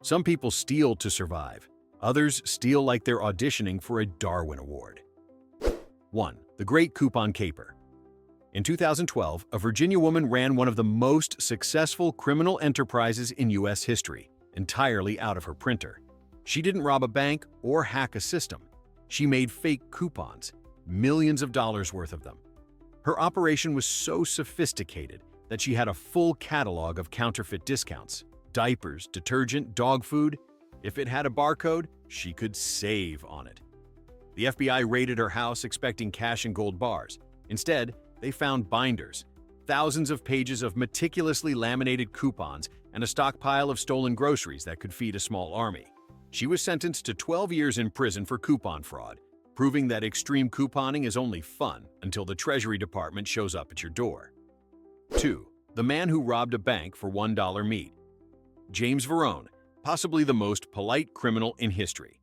Some people steal to survive. Others steal like they're auditioning for a Darwin Award. 1. The Great Coupon Caper. In 2012, a Virginia woman ran one of the most successful criminal enterprises in U.S. history, entirely out of her printer. She didn't rob a bank or hack a system. She made fake coupons, millions of dollars worth of them. Her operation was so sophisticated that she had a full catalog of counterfeit discounts, diapers, detergent, dog food. If it had a barcode, she could save on it. The FBI raided her house expecting cash and gold bars. Instead, they found binders, thousands of pages of meticulously laminated coupons, and a stockpile of stolen groceries that could feed a small army. She was sentenced to 12 years in prison for coupon fraud, proving that extreme couponing is only fun until the Treasury Department shows up at your door. 2. The man who robbed a bank for $1 meat. James Verone, possibly the most polite criminal in history.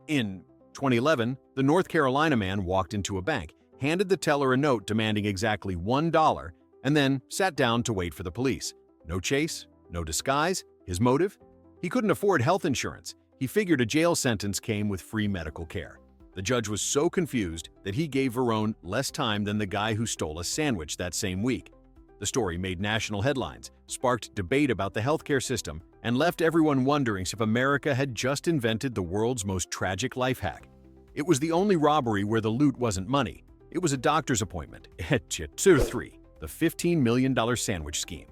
In 2011, the North Carolina man walked into a bank, handed the teller a note demanding exactly $1, and then sat down to wait for the police. No chase, no disguise. His motive? He couldn't afford health insurance. He figured a jail sentence came with free medical care. The judge was so confused that he gave Verone less time than the guy who stole a sandwich that same week. The story made national headlines, sparked debate about the healthcare system, and left everyone wondering if America had just invented the world's most tragic life hack. It was the only robbery where the loot wasn't money. It was a doctor's appointment. 3. The $15 million sandwich scheme.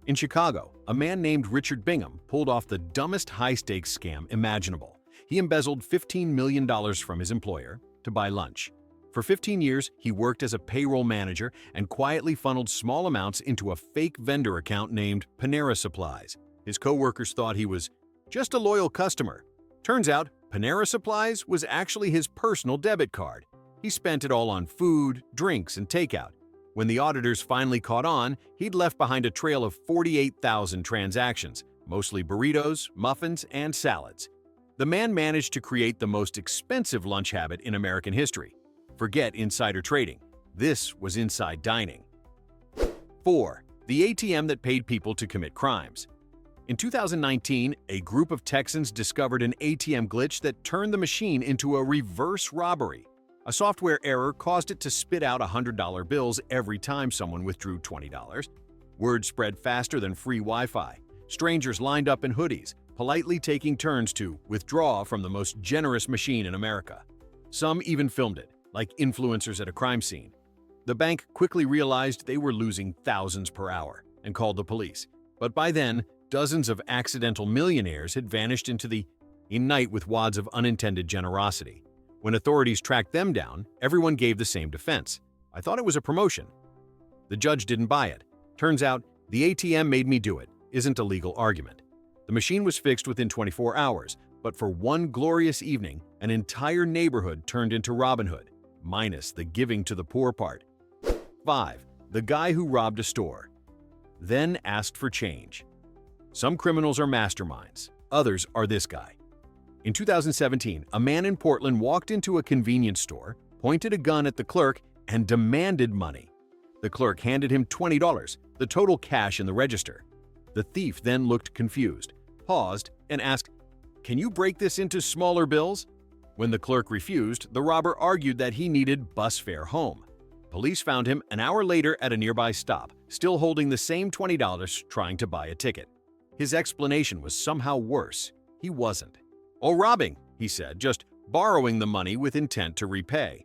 In Chicago, a man named Richard Bingham pulled off the dumbest high-stakes scam imaginable. He embezzled $15 million from his employer to buy lunch. For 15 years, he worked as a payroll manager and quietly funneled small amounts into a fake vendor account named Panera Supplies. His co-workers thought he was just a loyal customer. Turns out, Panera Supplies was actually his personal debit card. He spent it all on food, drinks, and takeout. When the auditors finally caught on, he'd left behind a trail of 48,000 transactions, mostly burritos, muffins, and salads. The man managed to create the most expensive lunch habit in American history. Forget insider trading. This was inside dining. 4. The ATM that paid people to commit crimes. In 2019, a group of Texans discovered an ATM glitch that turned the machine into a reverse robbery. A software error caused it to spit out $100 bills every time someone withdrew $20. Word spread faster than free Wi-Fi. Strangers lined up in hoodies, politely taking turns to withdraw from the most generous machine in America. Some even filmed it, like influencers at a crime scene. The bank quickly realized they were losing thousands per hour and called the police. But by then, dozens of accidental millionaires had vanished into the night with wads of unintended generosity. When authorities tracked them down, everyone gave the same defense. I thought it was a promotion. The judge didn't buy it. Turns out, the ATM made me do it isn't a legal argument. The machine was fixed within 24 hours, but for one glorious evening, an entire neighborhood turned into Robin Hood, minus the giving to the poor part. 5. The guy who robbed a store, then asked for change. Some criminals are masterminds. Others are this guy. In 2017, a man in Portland walked into a convenience store, pointed a gun at the clerk, and demanded money. The clerk handed him $20, the total cash in the register. The thief then looked confused, paused, and asked, "Can you break this into smaller bills?" When the clerk refused, the robber argued that he needed bus fare home. Police found him an hour later at a nearby stop, still holding the same $20, trying to buy a ticket. His explanation was somehow worse. He wasn't. "Oh, robbing," he said, "just borrowing the money with intent to repay."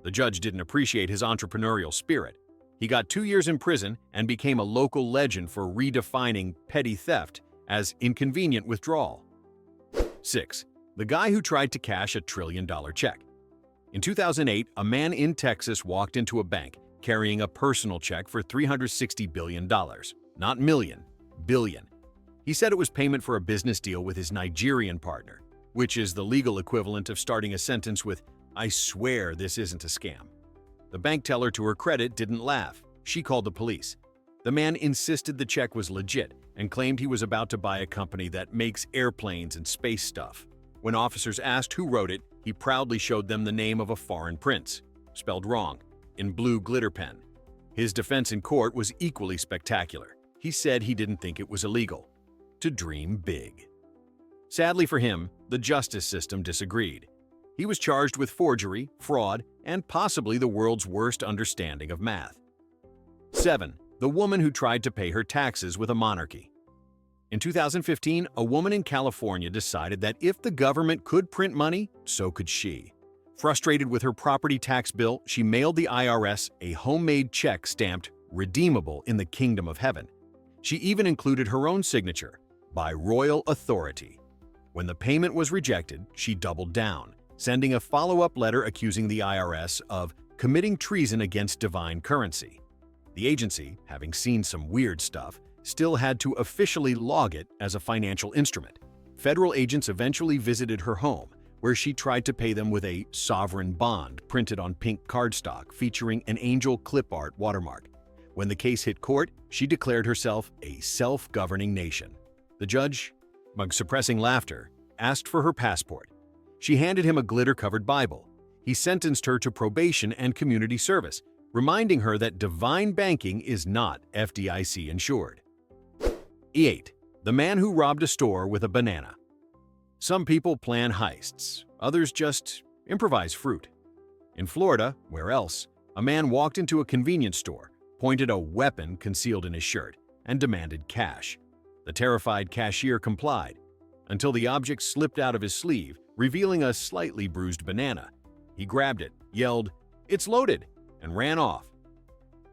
The judge didn't appreciate his entrepreneurial spirit. He got 2 years in prison and became a local legend for redefining petty theft as inconvenient withdrawal. 6. The guy who tried to cash a $1 trillion check. In 2008, a man in Texas walked into a bank carrying a personal check for $360 billion. Not million, billion. He said it was payment for a business deal with his Nigerian partner, which is the legal equivalent of starting a sentence with, "I swear this isn't a scam." The bank teller, to her credit, didn't laugh. She called the police. The man insisted the check was legit and claimed he was about to buy a company that makes airplanes and space stuff. When officers asked who wrote it, he proudly showed them the name of a foreign prince, spelled wrong, in blue glitter pen. His defense in court was equally spectacular. He said he didn't think it was illegal. to dream big. Sadly for him, the justice system disagreed. He was charged with forgery, fraud, and possibly the world's worst understanding of math. 7. The woman who tried to pay her taxes with a monarchy. In 2015, a woman in California decided that if the government could print money, so could she. Frustrated with her property tax bill, she mailed the IRS a homemade check stamped "Redeemable in the Kingdom of Heaven." She even included her own signature, "By royal authority." When the payment was rejected, she doubled down, sending a follow-up letter accusing the IRS of committing treason against divine currency. The agency, having seen some weird stuff, still had to officially log it as a financial instrument. Federal agents eventually visited her home, where she tried to pay them with a sovereign bond printed on pink cardstock featuring an angel clip art watermark. When the case hit court, she declared herself a self-governing nation. The judge, suppressing laughter, asked for her passport. She handed him a glitter-covered Bible. He sentenced her to probation and community service, reminding her that divine banking is not FDIC insured. 8. The man who robbed a store with a banana. Some people plan heists, others just improvise fruit. In Florida, where else, a man walked into a convenience store, pointed a weapon concealed in his shirt, and demanded cash. The terrified cashier complied, until the object slipped out of his sleeve, revealing a slightly bruised banana. He grabbed it, yelled, "It's loaded," and ran off.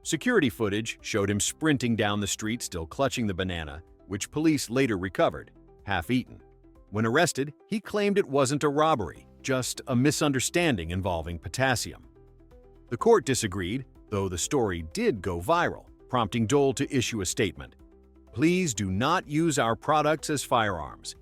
Security footage showed him sprinting down the street still clutching the banana, which police later recovered, half-eaten. When arrested, he claimed it wasn't a robbery, just a misunderstanding involving potassium. The court disagreed, though the story did go viral, prompting Dole to issue a statement. "Please do not use our products as firearms."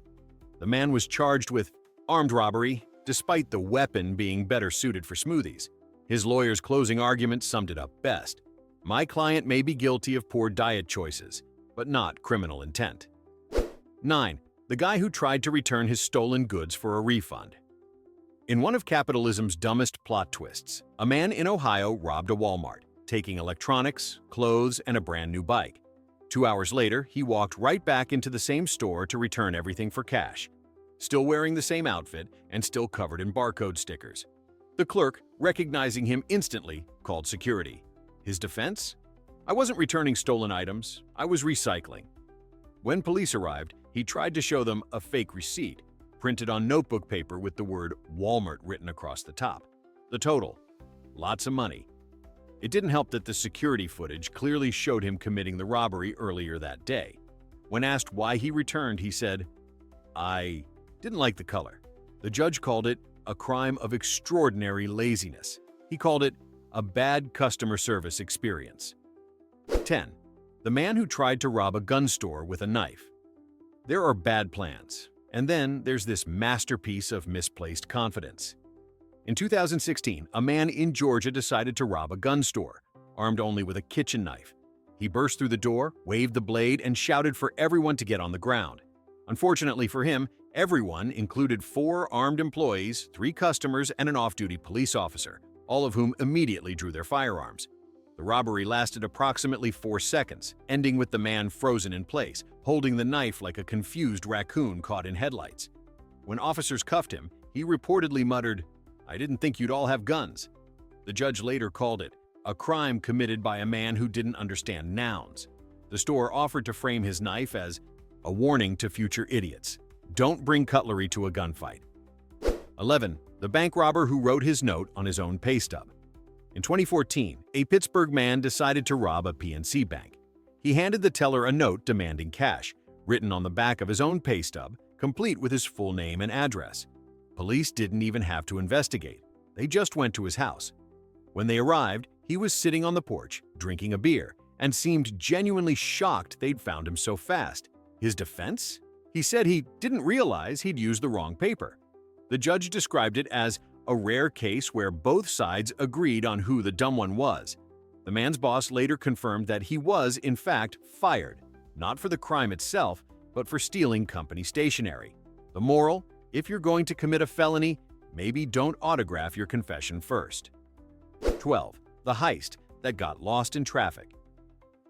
The man was charged with armed robbery, despite the weapon being better suited for smoothies. His lawyer's closing argument summed it up best. "My client may be guilty of poor diet choices, but not criminal intent." 9. The guy who tried to return his stolen goods for a refund. In one of capitalism's dumbest plot twists, a man in Ohio robbed a Walmart, taking electronics, clothes, and a brand new bike. 2 hours later, he walked right back into the same store to return everything for cash, still wearing the same outfit and still covered in barcode stickers. The clerk, recognizing him instantly, called security. His defense? "I wasn't returning stolen items, I was recycling." When police arrived, he tried to show them a fake receipt, printed on notebook paper with the word Walmart written across the top. The total: lots of money. It didn't help that the security footage clearly showed him committing the robbery earlier that day. When asked why he returned, he said, "I didn't like the color." The judge called it a crime of extraordinary laziness. He called it a bad customer service experience. 10. The man who tried to rob a gun store with a knife. There are bad plans, and then there's this masterpiece of misplaced confidence. In 2016, a man in Georgia decided to rob a gun store, armed only with a kitchen knife. He burst through the door, waved the blade, and shouted for everyone to get on the ground. Unfortunately for him, everyone included 4 armed employees, 3 customers, and an off-duty police officer, all of whom immediately drew their firearms. The robbery lasted approximately 4 seconds, ending with the man frozen in place, holding the knife like a confused raccoon caught in headlights. When officers cuffed him, he reportedly muttered, "I didn't think you'd all have guns." The judge later called it a crime committed by a man who didn't understand nouns. The store offered to frame his knife as a warning to future idiots. Don't bring cutlery to a gunfight. 11. The bank robber who wrote his note on his own pay stub. In 2014, a Pittsburgh man decided to rob a PNC bank. He handed the teller a note demanding cash, written on the back of his own pay stub, complete with his full name and address. Police didn't even have to investigate. They just went to his house. When they arrived, he was sitting on the porch, drinking a beer, and seemed genuinely shocked they'd found him so fast. His defense? He said he didn't realize he'd used the wrong paper. The judge described it as a rare case where both sides agreed on who the dumb one was. The man's boss later confirmed that he was, in fact, fired, not for the crime itself, but for stealing company stationery. The moral: if you're going to commit a felony, maybe don't autograph your confession first. 12. The heist that got lost in traffic.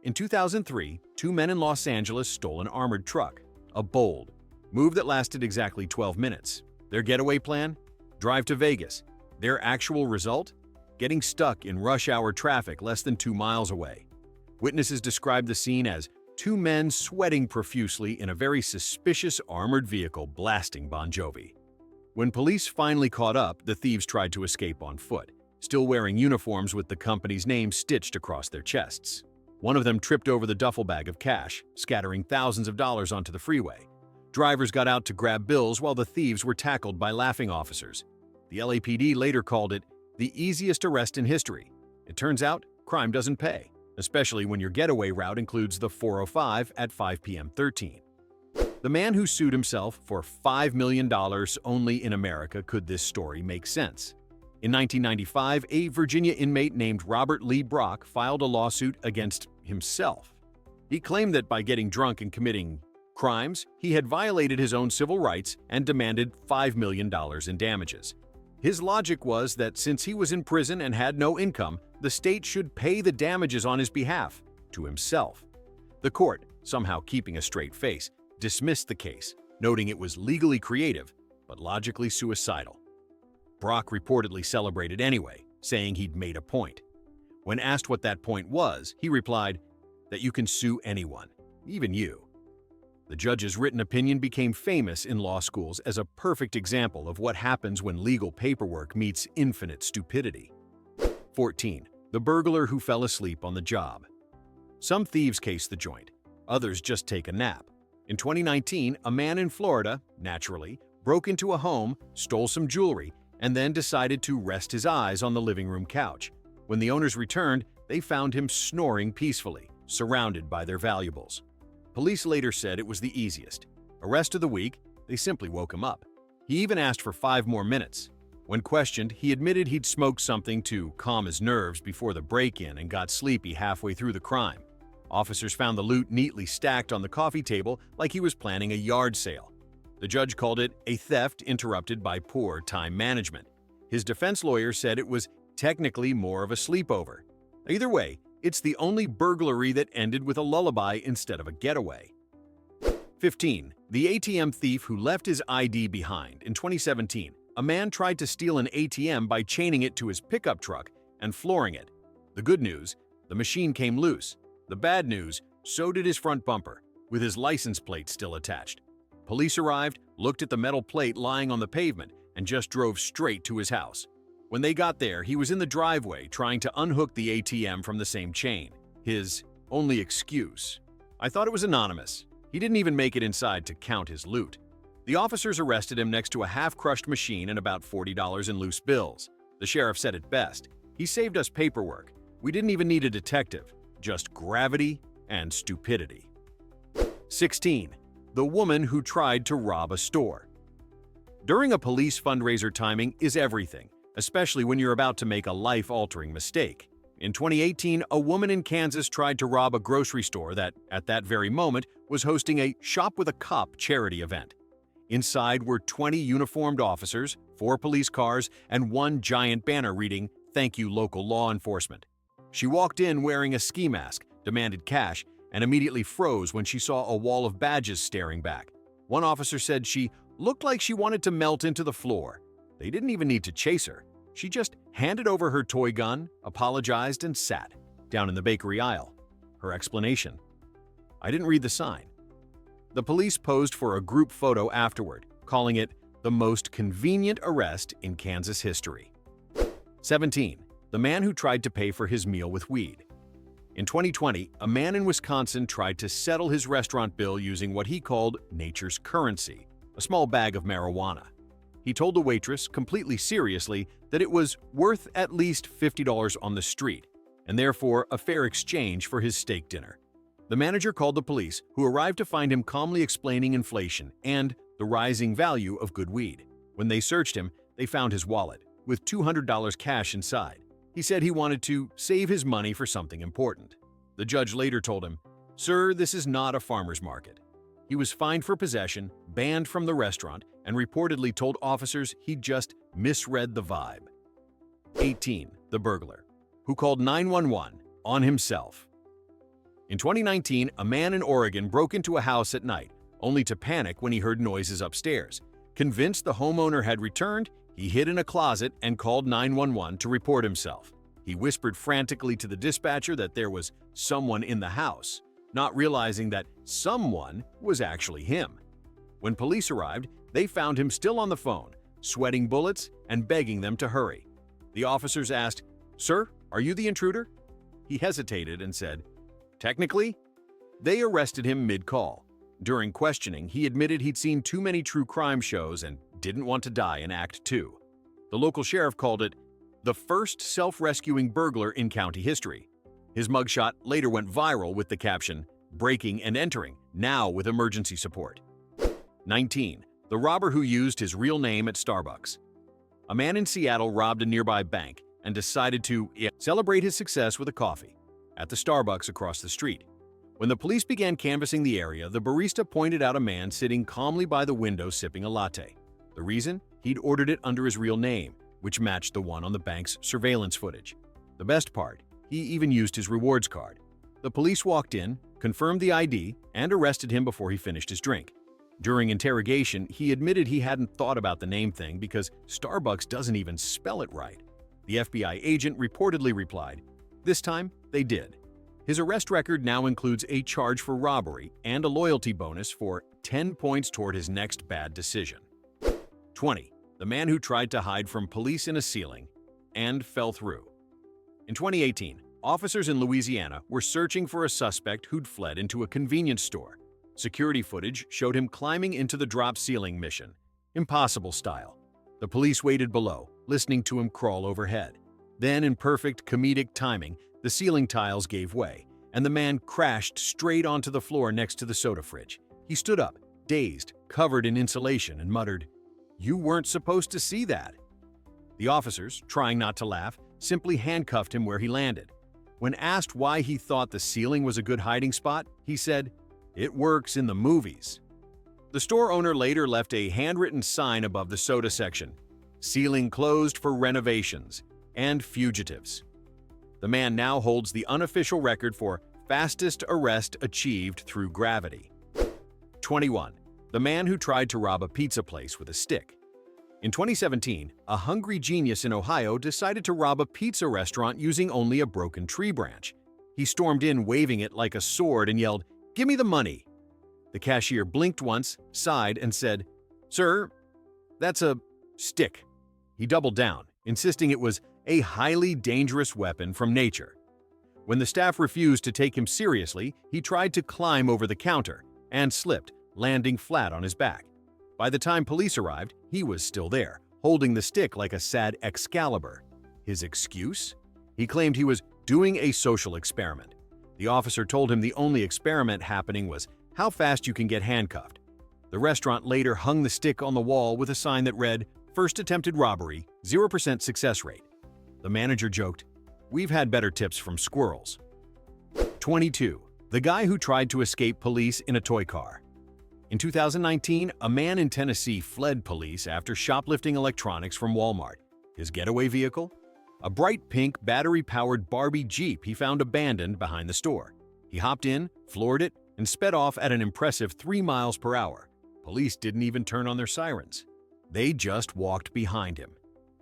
In 2003, 2 men in Los Angeles stole an armored truck, a bold move that lasted exactly 12 minutes. Their getaway plan? Drive to Vegas. Their actual result? Getting stuck in rush-hour traffic less than 2 miles away. Witnesses described the scene as two men sweating profusely in a very suspicious armored vehicle blasting Bon Jovi. When police finally caught up, the thieves tried to escape on foot, still wearing uniforms with the company's name stitched across their chests. One of them tripped over the duffel bag of cash, scattering thousands of dollars onto the freeway. Drivers got out to grab bills while the thieves were tackled by laughing officers. The LAPD later called it the easiest arrest in history. It turns out, crime doesn't pay, especially when your getaway route includes the 405 at 5 p.m. 13. The man who sued himself for $5 million only in America. Could this story make sense? In 1995, a Virginia inmate named Robert Lee Brock filed a lawsuit against himself. He claimed that by getting drunk and committing crimes, he had violated his own civil rights and demanded $5 million in damages. His logic was that since he was in prison and had no income, the state should pay the damages on his behalf to himself. The court, somehow keeping a straight face, dismissed the case, noting it was legally creative but logically suicidal. Brock reportedly celebrated anyway, saying he'd made a point. When asked what that point was, he replied that you can sue anyone, even you. The judge's written opinion became famous in law schools as a perfect example of what happens when legal paperwork meets infinite stupidity. 14. The burglar who fell asleep on the job. Some thieves case the joint, others just take a nap. In 2019, a man in Florida, naturally, broke into a home, stole some jewelry, and then decided to rest his eyes on the living room couch. When the owners returned, they found him snoring peacefully, surrounded by their valuables. Police later said it was the easiest. Arrest of the week, they simply woke him up. He even asked for 5 more minutes. When questioned, he admitted he'd smoked something to calm his nerves before the break-in and got sleepy halfway through the crime. Officers found the loot neatly stacked on the coffee table like he was planning a yard sale. The judge called it a theft interrupted by poor time management. His defense lawyer said it was technically more of a sleepover. Either way, it's the only burglary that ended with a lullaby instead of a getaway. 15. The ATM thief who left his ID behind. In 2017, a man tried to steal an ATM by chaining it to his pickup truck and flooring it. The good news, the machine came loose. The bad news, so did his front bumper, with his license plate still attached. Police arrived, looked at the metal plate lying on the pavement, and just drove straight to his house. When they got there, he was in the driveway trying to unhook the ATM from the same chain. His only excuse: "I thought it was anonymous." He didn't even make it inside to count his loot. The officers arrested him next to a half-crushed machine and about $40 in loose bills. The sheriff said it best: "He saved us paperwork. We didn't even need a detective, just gravity and stupidity." 16. The woman who tried to rob a store. During a police fundraiser, timing is everything, especially when you're about to make a life-altering mistake. In 2018, a woman in Kansas tried to rob a grocery store that, at that very moment, was hosting a Shop with a Cop charity event. Inside were 20 uniformed officers, 4 police cars, and 1 giant banner reading, "Thank you, local law enforcement." She walked in wearing a ski mask, demanded cash, and immediately froze when she saw a wall of badges staring back. One officer said she looked like she wanted to melt into the floor. They didn't even need to chase her. She just handed over her toy gun, apologized, and sat down in the bakery aisle. Her explanation: "I didn't read the sign." The police posed for a group photo afterward, calling it the most convenient arrest in Kansas history. 17. The man who tried to pay for his meal with weed. In 2020, a man in Wisconsin tried to settle his restaurant bill using what he called nature's currency, a small bag of marijuana. He told the waitress, completely seriously, that it was worth at least $50 on the street, and therefore a fair exchange for his steak dinner. The manager called the police, who arrived to find him calmly explaining inflation and the rising value of good weed. When they searched him, they found his wallet, with $200 cash inside. He said he wanted to save his money for something important. The judge later told him, "Sir, this is not a farmer's market." He was fined for possession, banned from the restaurant, and reportedly told officers he'd just misread the vibe. 18. The burglar, who called 911 on himself. In 2019, a man in Oregon broke into a house at night, only to panic when he heard noises upstairs. Convinced the homeowner had returned, he hid in a closet and called 911 to report himself. He whispered frantically to the dispatcher that there was someone in the house, not realizing that someone was actually him. When police arrived, they found him still on the phone, sweating bullets and begging them to hurry. The officers asked, "Sir, are you the intruder?" He hesitated and said, "Technically." They arrested him mid-call. During questioning, he admitted he'd seen too many true crime shows and didn't want to die in Act 2. The local sheriff called it the first self-rescuing burglar in county history. His mugshot later went viral with the caption, "Breaking and entering, now with emergency support." 19. The robber who used his real name at Starbucks. A man in Seattle robbed a nearby bank and decided to celebrate his success with a coffee at the Starbucks across the street. When the police began canvassing the area, the barista pointed out a man sitting calmly by the window sipping a latte. The reason? He'd ordered it under his real name, which matched the one on the bank's surveillance footage. The best part, he even used his rewards card. The police walked in, confirmed the ID, and arrested him before he finished his drink. During interrogation, he admitted he hadn't thought about the name thing because Starbucks doesn't even spell it right. The FBI agent reportedly replied, "This time, they did." His arrest record now includes a charge for robbery and a loyalty bonus for 10 points toward his next bad decision. 20. The man who tried to hide from police in a ceiling and fell through. In 2018, officers in Louisiana were searching for a suspect who'd fled into a convenience store. Security footage showed him climbing into the drop ceiling mission, impossible style. The police waited below, listening to him crawl overhead. Then, in perfect comedic timing, the ceiling tiles gave way, and the man crashed straight onto the floor next to the soda fridge. He stood up, dazed, covered in insulation, and muttered, "You weren't supposed to see that." The officers, trying not to laugh, simply handcuffed him where he landed. When asked why he thought the ceiling was a good hiding spot, he said, "It works in the movies." The store owner later left a handwritten sign above the soda section, "Ceiling closed for renovations and fugitives." The man now holds the unofficial record for fastest arrest achieved through gravity. 21. The man who tried to rob a pizza place with a stick. In 2017, a hungry genius in Ohio decided to rob a pizza restaurant using only a broken tree branch. He stormed in waving it like a sword and yelled, "Give me the money!" The cashier blinked once, sighed, and said, "Sir, that's a stick." He doubled down, insisting it was a highly dangerous weapon from nature. When the staff refused to take him seriously, he tried to climb over the counter and slipped, landing flat on his back. By the time police arrived, he was still there, holding the stick like a sad Excalibur. His excuse? He claimed he was doing a social experiment. The officer told him the only experiment happening was how fast you can get handcuffed. The restaurant later hung the stick on the wall with a sign that read, "First attempted robbery, 0% success rate." The manager joked, "We've had better tips from squirrels." 22. The guy who tried to escape police in a toy car. In 2019, a man in Tennessee fled police after shoplifting electronics from Walmart. His getaway vehicle? A bright pink battery-powered Barbie Jeep he found abandoned behind the store. He hopped in, floored it, and sped off at an impressive 3 miles per hour. Police didn't even turn on their sirens. They just walked behind him.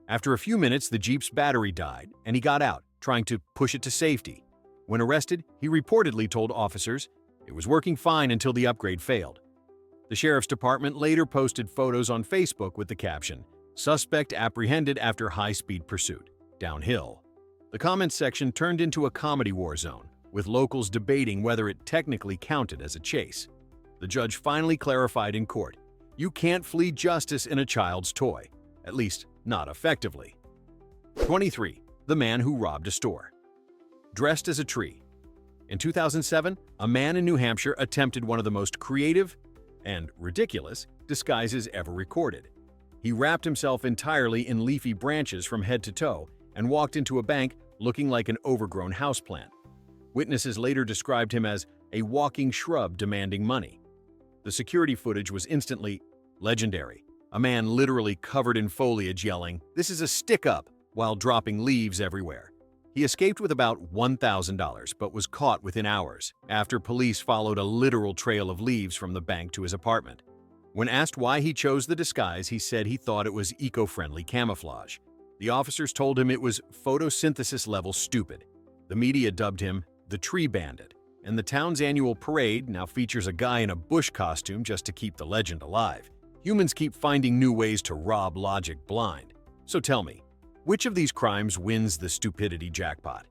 After a few minutes, the Jeep's battery died, and he got out, trying to push it to safety. When arrested, he reportedly told officers it was working fine until the upgrade failed. The sheriff's department later posted photos on Facebook with the caption, "Suspect apprehended after high-speed pursuit. Downhill." The comments section turned into a comedy war zone, with locals debating whether it technically counted as a chase. The judge finally clarified in court, "You can't flee justice in a child's toy, at least not effectively." 23. The man who robbed a store. Dressed as a tree. In 2007, a man in New Hampshire attempted one of the most creative and ridiculous disguises ever recorded. He wrapped himself entirely in leafy branches from head to toe and walked into a bank looking like an overgrown houseplant. Witnesses later described him as a walking shrub demanding money. The security footage was instantly legendary. A man literally covered in foliage yelling, "This is a stick-up," while dropping leaves everywhere. He escaped with about $1,000 but was caught within hours after police followed a literal trail of leaves from the bank to his apartment. When asked why he chose the disguise, he said he thought it was eco-friendly camouflage. The officers told him it was photosynthesis level stupid. The media dubbed him the tree bandit, and the town's annual parade now features a guy in a bush costume just to keep the legend alive. Humans keep finding new ways to rob logic blind. So tell me, which of these crimes wins the stupidity jackpot?